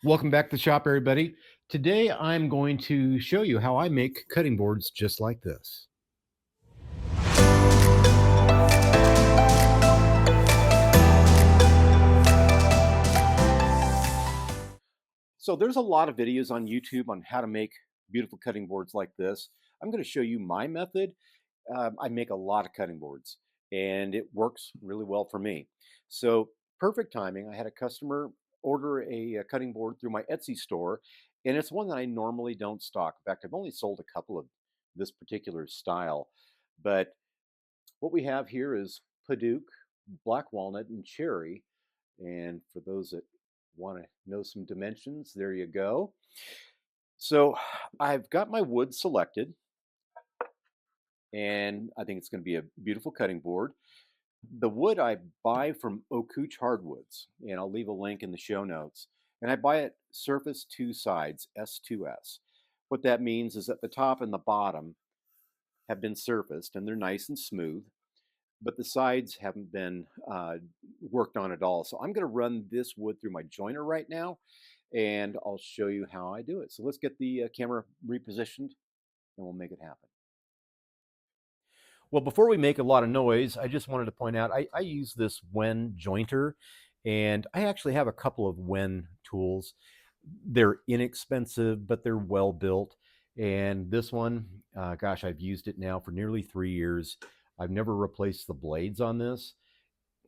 Welcome back to the shop, everybody. Today I'm going to show you how I make cutting boards just like this. So there's a lot of videos on YouTube on how to make beautiful cutting boards like this. I'm going to show you my method. I make a lot of cutting boards and it works really well for me. So perfect timing. I had a customer order a cutting board through my Etsy store, and it's one that I normally don't stock. In fact, I've only sold a couple of this particular style. But what we have here is Paduke, black walnut, and cherry. And for those that want to know some dimensions, there you go. So I've got my wood selected, and I think it's going to be a beautiful cutting board. The wood I buy from Okuch Hardwoods, and I'll leave a link in the show notes. And I buy it surface two sides, S2S. What that means is that the top and the bottom have been surfaced and they're nice and smooth, but the sides haven't been worked on at all. So I'm going to run this wood through my joiner right now, and I'll show you how I do it. So let's get the camera repositioned and we'll make it happen. Well, before we make a lot of noise, I just wanted to point out I use this Wen jointer, and I actually have a couple of Wen tools. They're inexpensive, but they're well built. And this one, gosh, I've used it now for nearly 3 years. I've never replaced the blades on this.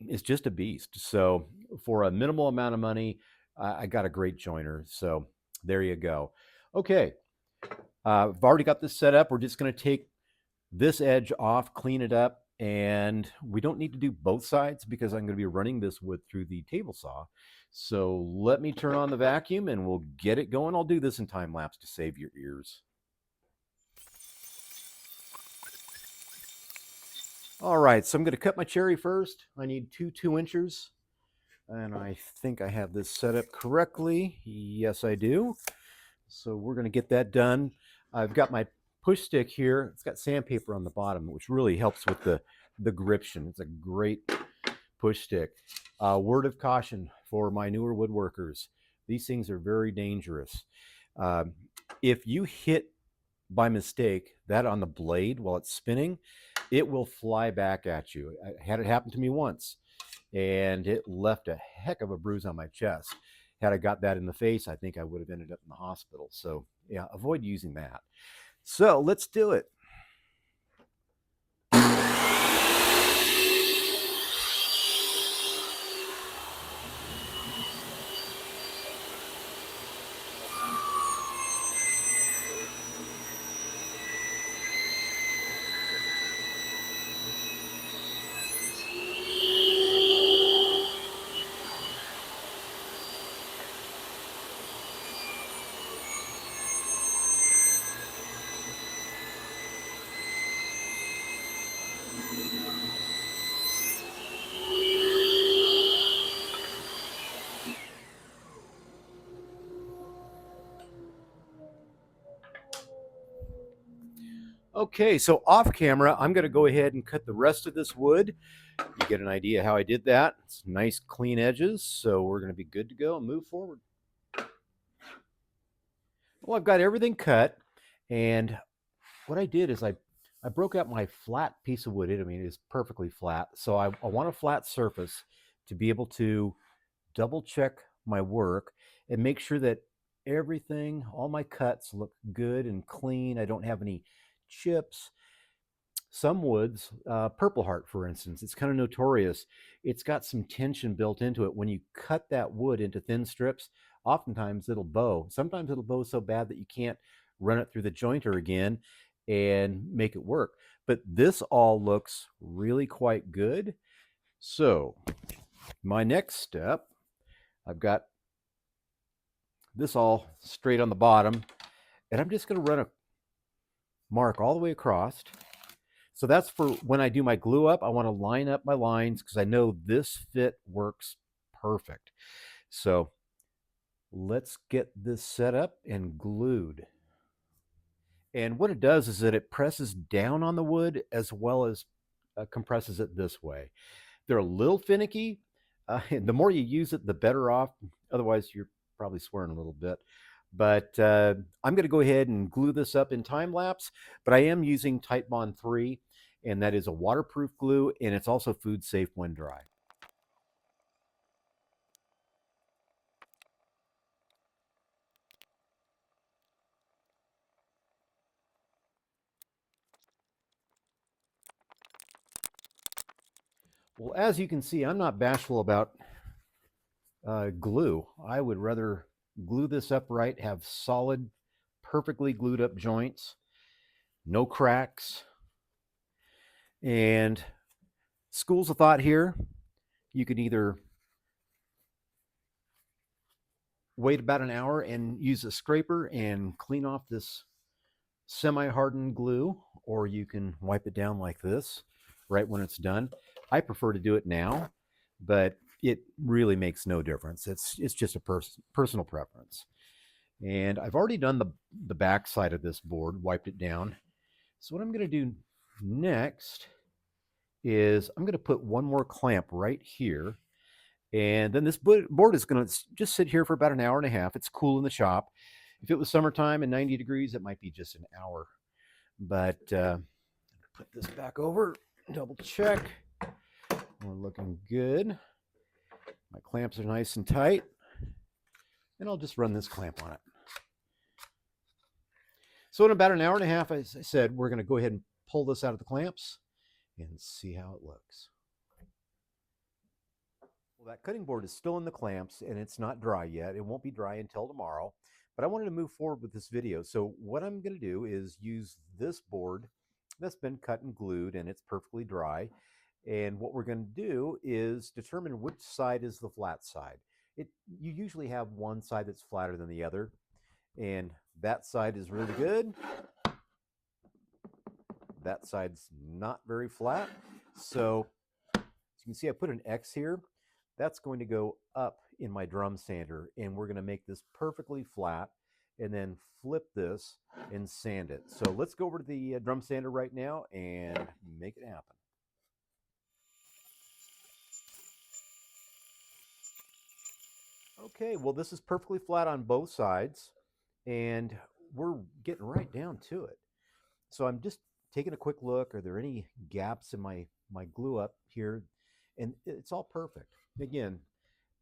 It's just a beast. So for a minimal amount of money, I got a great joiner. So there you go. Okay, I've already got this set up. We're just going to take this edge off, clean it up, and we don't need to do both sides because I'm going to be running this wood through the table saw. So let me turn on the vacuum and we'll get it going. I'll do this in time lapse to save your ears. All right, so I'm going to cut my cherry first. I need two 2-inchers, and I think I have this set up correctly. Yes, I do. So we're going to get that done. I've got my push stick here. It's got sandpaper on the bottom, which really helps with the gription. It's a great push stick. Word of caution for my newer woodworkers: these things are very dangerous. If you hit by mistake that on the blade while it's spinning, it will fly back at you. I had it happen to me once, and it left a heck of a bruise on my chest. Had I got that in the face, I think I would have ended up in the hospital. So yeah, avoid using that. So let's do it. Okay, so off camera, I'm going to go ahead and cut the rest of this wood. You get an idea how I did that. It's nice, clean edges, so we're going to be good to go and move forward. Well, I've got everything cut, and what I did is I broke out my flat piece of wood. I mean, it's perfectly flat, so I want a flat surface to be able to double check my work and make sure that everything, all my cuts look good and clean. I don't have any chips. Some woods, Purple Heart, for instance, it's kind of notorious. It's got some tension built into it. When you cut that wood into thin strips, oftentimes it'll bow. Sometimes it'll bow so bad that you can't run it through the jointer again and make it work. But this all looks really quite good. So my next step, I've got this all straight on the bottom, and I'm just going to run a mark all the way across. So that's for when I do my glue up. I want to line up my lines because I know this fit works perfect. So let's get this set up and glued. And what it does is that it presses down on the wood as well as compresses it this way. They're a little finicky. And the more you use it, the better off. Otherwise, you're probably swearing a little bit. But I'm going to go ahead and glue this up in time lapse. But I am using Titebond 3, and that is a waterproof glue, and it's also food safe when dry. Well, as you can see, I'm not bashful about glue. I would rather glue this upright, have solid, perfectly glued up joints, no cracks. And schools of thought here, you can either wait about an hour and use a scraper and clean off this semi-hardened glue, or you can wipe it down like this right when it's done. I prefer to do it now, but it really makes no difference. It's just a personal preference. And I've already done the back side of this board, wiped it down. So what I'm going to do next is I'm going to put one more clamp right here. And then this board is going to just sit here for about an hour and a half. It's cool in the shop. If it was summertime and 90 degrees, it might be just an hour. But put this back over, double check. We're looking good. My clamps are nice and tight. And I'll just run this clamp on it. So in about an hour and a half, as I said, we're going to go ahead and pull this out of the clamps and see how it looks. Well, that cutting board is still in the clamps and it's not dry yet. It won't be dry until tomorrow, but I wanted to move forward with this video. So what I'm going to do is use this board that's been cut and glued and it's perfectly dry. And what we're going to do is determine which side is the flat side. You usually have one side that's flatter than the other, and that side is really good. That side's not very flat. So as you can see, I put an X here. That's going to go up in my drum sander, and we're going to make this perfectly flat and then flip this and sand it. So let's go over to the drum sander right now and make it happen. Okay, well, this is perfectly flat on both sides, and we're getting right down to it. So I'm just taking a quick look. Are there any gaps in my glue up here? And it's all perfect. Again,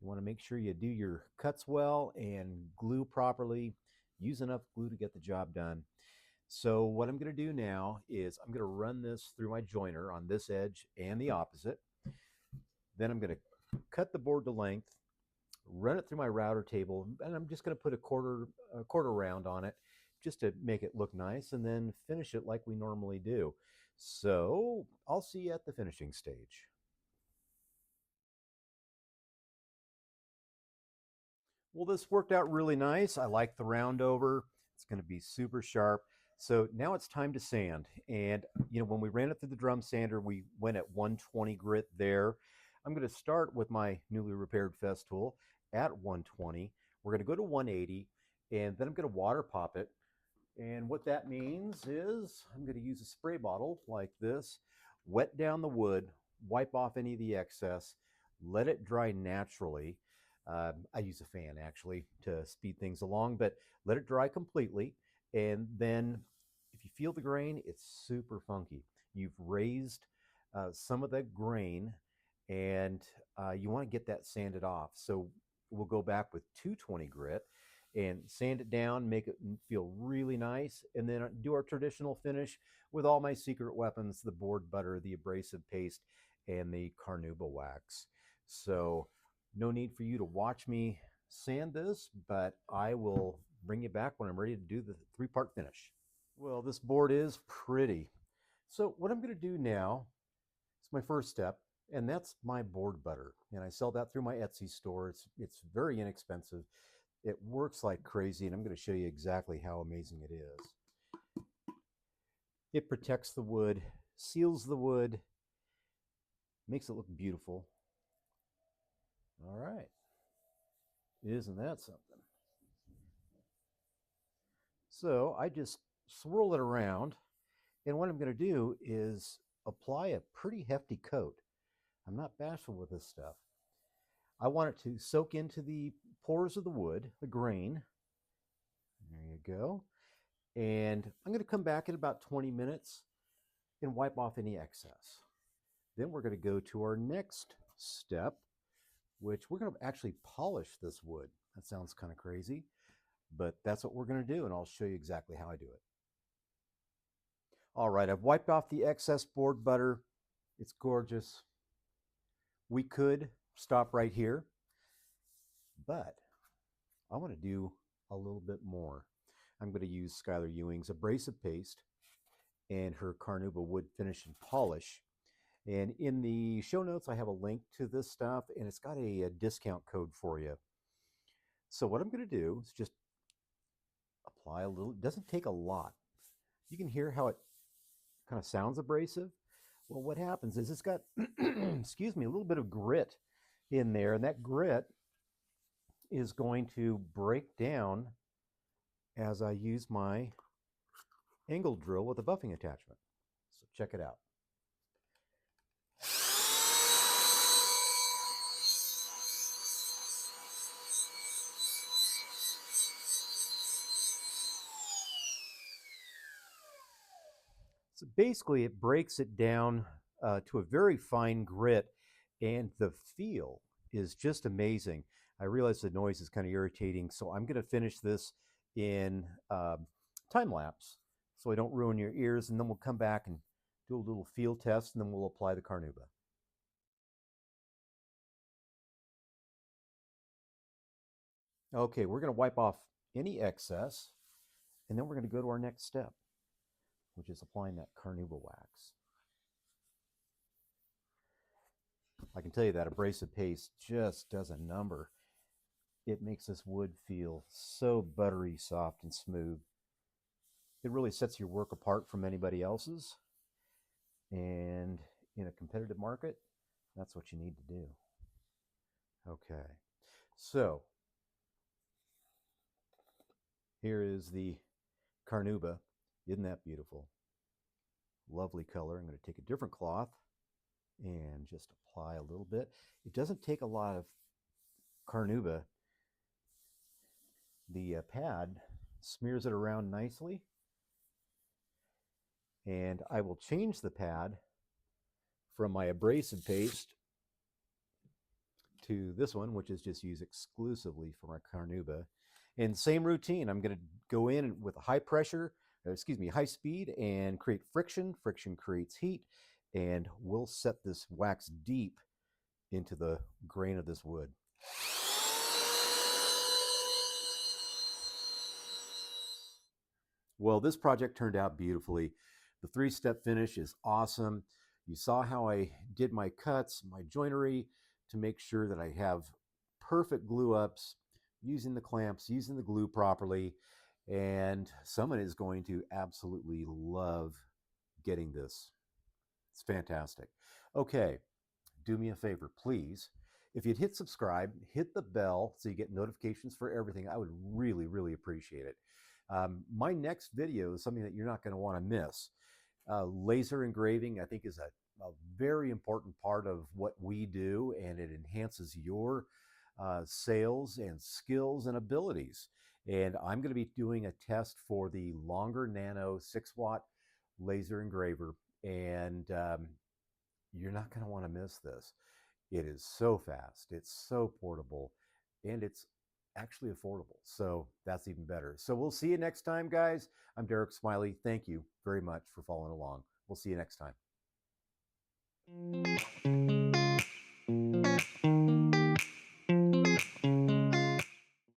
you want to make sure you do your cuts well and glue properly. Use enough glue to get the job done. So what I'm going to do now is I'm going to run this through my joiner on this edge and the opposite. Then I'm going to cut the board to length, run it through my router table, and I'm just going to put a quarter round on it just to make it look nice, and then finish it like we normally do. So I'll see you at the finishing stage. Well, this worked out really nice. I like the round over. It's going to be super sharp. So now it's time to sand. And when we ran it through the drum sander, we went at 120 grit there. I'm going to start with my newly repaired Festool at 120. We're going to go to 180, and then I'm going to water pop it. And what that means is I'm going to use a spray bottle like this, wet down the wood, wipe off any of the excess, let it dry naturally. I use a fan actually to speed things along, but let it dry completely. And then if you feel the grain, it's super funky. You've raised some of the grain, and you want to get that sanded off. So we'll go back with 220 grit and sand it down, make it feel really nice, and then do our traditional finish with all my secret weapons, the board butter, the abrasive paste, and the carnauba wax. So no need for you to watch me sand this, but I will bring you back when I'm ready to do the three-part finish. Well, this board is pretty. So what I'm going to do now is my first step, and that's my board butter. And I sell that through my Etsy store. It's very inexpensive. It works like crazy, and I'm going to show you exactly how amazing it is. It protects the wood, seals the wood, makes it look beautiful. All right. Isn't that something? So I just swirl it around, and what I'm going to do is apply a pretty hefty coat. I'm not bashful with this stuff. I want it to soak into the pores of the wood, the grain. There you go. And I'm going to come back in about 20 minutes and wipe off any excess. Then we're going to go to our next step, which we're going to actually polish this wood. That sounds kind of crazy, but that's what we're going to do, and I'll show you exactly how I do it. All right, I've wiped off the excess board butter. It's gorgeous. We could stop right here, but I want to do a little bit more. I'm going to use Skylar Ewing's abrasive paste and her Carnauba wood finish and polish. And in the show notes, I have a link to this stuff, and it's got a discount code for you. So what I'm going to do is just apply a little. It doesn't take a lot. You can hear how it kind of sounds abrasive. Well, what happens is it's got, excuse me, a little bit of grit in there, and that grit is going to break down as I use my angle drill with a buffing attachment. So check it out. So basically it breaks it down to a very fine grit, and the feel is just amazing. I realize the noise is kind of irritating, so I'm going to finish this in time lapse so I don't ruin your ears, and then we'll come back and do a little feel test, and then we'll apply the Carnauba. Okay, we're going to wipe off any excess, and then we're going to go to our next step, which is applying that Carnauba wax. I can tell you that abrasive paste just does a number. It makes this wood feel so buttery, soft, and smooth. It really sets your work apart from anybody else's. And in a competitive market, that's what you need to do. Okay, so here is the Carnauba. Isn't that beautiful? Lovely color. I'm going to take a different cloth and just apply a little bit. It doesn't take a lot of Carnauba. The pad smears it around nicely, and I will change the pad from my abrasive paste to this one, which is just used exclusively for my Carnauba. And same routine, I'm going to go in with high pressure, high speed, and create friction. Friction creates heat, and we'll set this wax deep into the grain of this wood. Well, this project turned out beautifully. The three-step finish is awesome. You saw how I did my cuts, my joinery, to make sure that I have perfect glue ups, using the clamps, using the glue properly, and someone is going to absolutely love getting this. It's fantastic. Okay, do me a favor, please. If you'd hit subscribe, hit the bell so you get notifications for everything, I would really, really appreciate it. My next video is something that you're not going to want to miss. Laser engraving, I think, is a very important part of what we do, and it enhances your sales and skills and abilities. And I'm going to be doing a test for the longer nano 6-watt laser engraver, and you're not going to want to miss this. It is so fast, it's so portable, and it's actually affordable. So that's even better. So we'll see you next time, guys. I'm Derek Smiley. Thank you very much for following along. We'll see you next time.